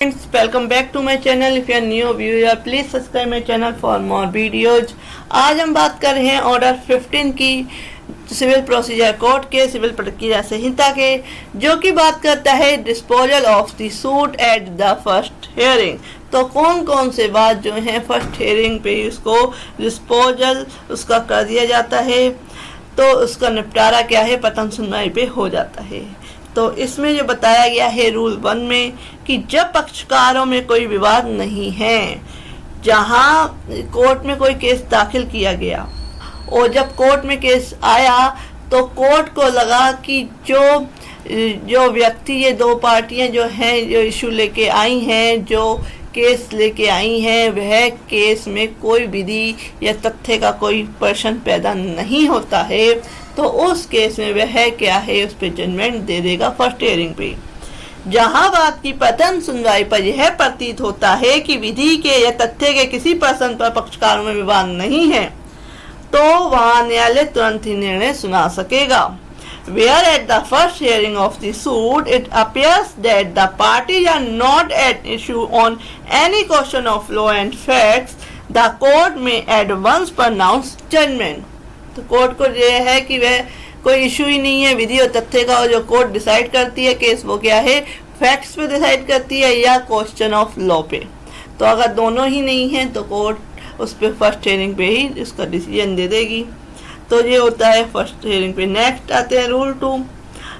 Friends, welcome back to my channel. If you are new viewer, please subscribe my channel for more videos. आज हम बात कर रहे हैं ऑर्डर 15 की सिविल प्रोसीजर कोड के सिविल प्रक्रिया संहिता के, जो कि बात करता है disposal of the suit at the first hearing. तो कौन कौन से बात जो है फर्स्ट हियरिंग पे उसको डिस्पोजल उसका कर दिया जाता है, तो उसका निपटारा क्या है प्रथम सुनवाई पे हो जाता है। तो इसमें जो बताया गया है रूल 1 में कि जब पक्षकारों में कोई विवाद नहीं है, जहां कोर्ट में कोई केस दाखिल किया गया और जब कोर्ट में केस आया तो कोर्ट को लगा कि जो व्यक्ति, ये दो पार्टियां जो हैं जो इशू लेके आई हैं, जो केस लेके आई हैं, वह केस में कोई विधि या तथ्य का कोई प्रश्न पैदा नहीं होता है, तो उस केस में वह क्या है उस पर जजमेंट दे देगा फर्स्ट हियरिंग पे। जहां बात की प्रथम सुनवाई पर यह प्रतीत होता है कि विधि के या तथ्य के किसी प्रश्न पर पक्षकारों में विवाद नहीं है, तो वहां न्यायालय तुरंत ही निर्णय सुना सकेगा। Where at the first hearing of the suit it appears that the parties are not at issue on any question of law and facts, the court may at once pronounce judgment। तो court को यह है कि वह कोई issue ही नहीं है विधि और तथ्य का, और जो कोर्ट डिसाइड करती है केस वो क्या है फैक्ट्स पे डिसाइड करती है या क्वेश्चन ऑफ लॉ पे। तो अगर दोनों ही नहीं है तो कोर्ट उस पर फर्स्ट हियरिंग पे ही इसका डिसीजन दे देगी। तो ये होता है फर्स्ट हियरिंग पे। नेक्स्ट आते हैं रूल 2।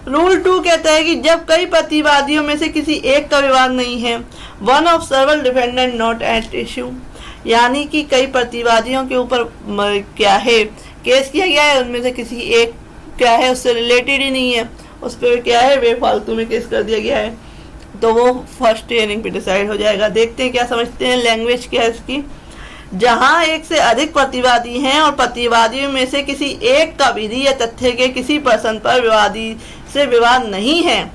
रूल 2 कहता है कि जब कई प्रतिवादियों में से किसी एक का विवाद नहीं है, one of several defendant not at issue, यानी कि कई प्रतिवादियों के ऊपर क्या है केस किया गया है, उनमें से किसी एक क्या है उससे रिलेटेड ही नहीं है, उस पर क्या है बेफालतू में केस कर दिया गया है, तो वो फर्स्ट हियरिंग पे डिसाइड हो जाएगा। देखते हैं क्या समझते हैं लैंग्वेज क्या है इसकी। जहां एक से अधिक प्रतिवादी हैं और प्रतिवादियों में से किसी एक का विधि या तथ्य के किसी प्रश्न पर विवादी से विवाद नहीं है,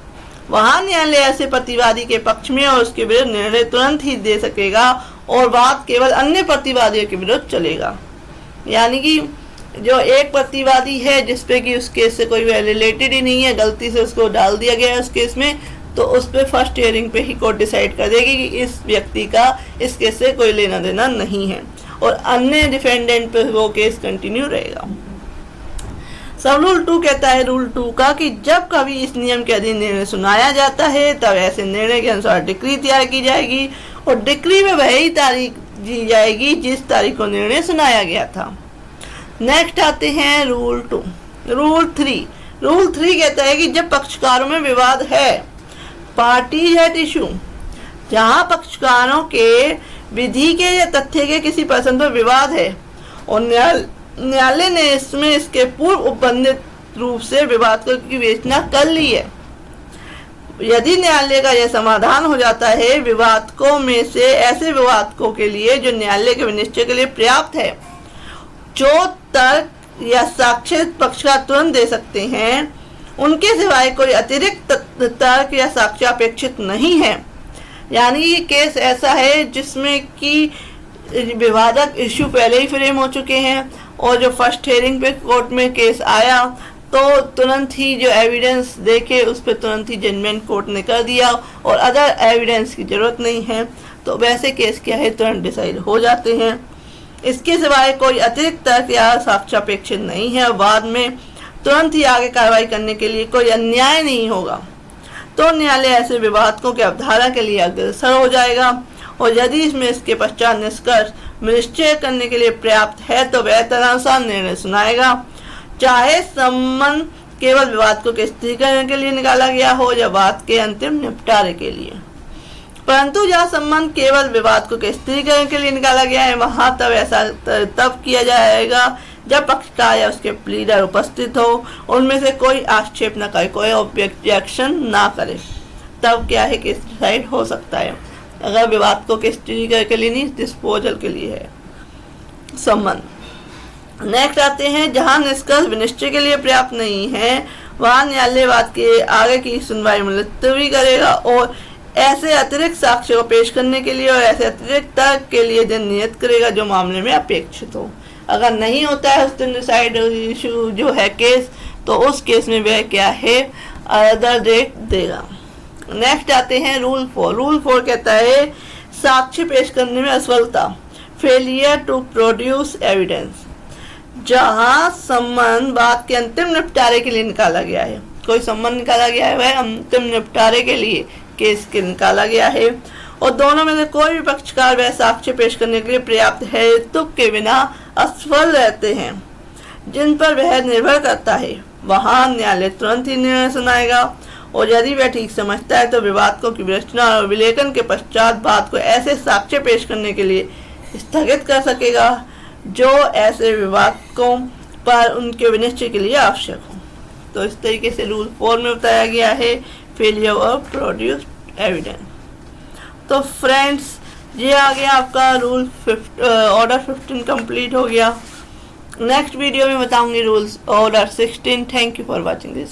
वहां न्यायालय ऐसे प्रतिवादी के पक्ष में और उसके विरुद्ध निर्णय तुरंत ही दे सकेगा और बात केवल अन्य प्रतिवादियों के विरुद्ध चलेगा। यानी कि जो एक प्रतिवादी है जिसपे कि उस केस से कोई रिलेटेड ही नहीं है, गलती से उसको डाल दिया गया है उस केस में, तो उस पर फर्स्ट हियरिंग पे ही कोर्ट डिसाइड कर देगी कि इस व्यक्ति का इस केस से कोई लेना देना नहीं है और अन्य डिफेंडेंट पे वो केस कंटिन्यू रहेगा। सब रूल 2 कहता है रूल 2 का कि जब कभी इस नियम के अधीन निर्णय सुनाया जाता है तब ऐसे निर्णय के अनुसार डिक्री तैयार की जाएगी और डिक्री में वही तारीख दी जाएगी जिस तारीख को निर्णय सुनाया गया था। नेक्स्ट आते हैं रूल 2। रूल 3। रूल 3 कहता है कि जब पक्षकारों में विवाद है, पार्टी एट इशू, जहां पक्षकारों के विधि के या तथ्य के किसी प्रश्न पर विवाद है और न्यायालय ने इसमें इसके पूर्व उपबंधित रूप से विवाद को की विवेचना कर ली है, यदि न्यायालय का यह समाधान हो जाता है विवादकों में से ऐसे विवादकों के लिए जो न्यायालय के विनिश्चय के लिए पर्याप्त है, जो तर्क या साक्ष्य पक्षकार तुरंत दे सकते हैं, उनके सिवाय कोई अतिरिक्त तर्क या साक्ष्य अपेक्षित नहीं है। यानी ये केस ऐसा है जिसमें कि विवादक इश्यू पहले ही फ्रेम हो चुके हैं और जो फर्स्ट हियरिंग पे कोर्ट में केस आया तो तुरंत ही जो एविडेंस देके उस पर तुरंत ही जजमेंट कोर्ट ने कर दिया और अदर एविडेंस की जरूरत नहीं है, तो वैसे केस क्या है तुरंत डिसाइड हो जाते हैं। इसके सिवाय कोई अतिरिक्त तर्क या साक्ष्य अपेक्षित नहीं है और बाद में तुरंत ही आगे कार्रवाई करने के लिए कोई अन्याय नहीं होगा, तो न्यायालय ऐसे विवादकों के अवधारा के लिए अग्रसर हो जाएगा और यदि इसमें इसके पश्चात निष्कर्ष निश्चय करने के लिए पर्याप्त है तो वह तदनुसार निर्णय सुनाएगा, चाहे सम्मन केवल विवादकों के स्थिरीकरण के लिए निकाला गया हो या बात के अंतिम निपटारे के लिए। परंतु जहाँ संबंध केवल विवादकों के स्थिरीकरण के लिए निकाला गया है, वहां तब ऐसा तब किया जाएगा जब पक्षकार या उसके प्लीडर उपस्थित हो, उनमें से कोई आक्षेप न करे, कोई ऑब्जेक्शन ना करे, तब क्या है केस डिसाइड हो सकता है। अगर विवादकों के स्थिरीकरण के लिए नहीं, डिस्पोजल के लिए है संबंध। नेक्स्ट आते हैं जहां निष्कर्ष विनिश्चय के लिए पर्याप्त नहीं है, वहां न्यायालय बात के आगे की सुनवाई मुलतवी करेगा और ऐसे अतिरिक्त साक्ष्य को पेश करने के लिए और ऐसे अतिरिक्त तर्क के लिए दिन नियत करेगा जो मामले में अपेक्षित हो। अगर नहीं होता है उस दिन डिसाइड इशू जो है केस, तो उस केस में वह क्या है अदर डेट देगा। नेक्स्ट आते हैं रूल 4। रूल 4 कहता है साक्ष्य पेश करने में असफलता, फेलियर टू प्रोड्यूस एविडेंस। जहां सम्मन बात के अंतिम निपटारे के लिए निकाला गया है, कोई सम्मन निकाला गया है वह अंतिम निपटारे के लिए केस के निकाला गया है, और दोनों में से कोई भी पक्षकार वह साक्ष्य पेश करने के लिए पर्याप्त हेतु के बिना असफल रहते हैं जिन पर वह निर्भर करता है, वहां न्यायालय तुरंत ही निर्णय सुनाएगा, और यदि वह ठीक समझता है तो विवादकों की विवेचना और विलेखन के पश्चात बात को ऐसे साक्ष्य पेश करने के लिए स्थगित कर सकेगा जो ऐसे विवादकों पर उनके विनिश्चय के लिए आवश्यक हो। तो इस तरीके से रूल 4 में बताया गया है फेलियर ऑफ प्रोड्यूस एविडेंस। तो फ्रेंड्स, ये आ गया आपका रूल ऑर्डर 15 कंप्लीट हो गया। नेक्स्ट वीडियो में बताऊंगी rules order 16। Thank you for watching this.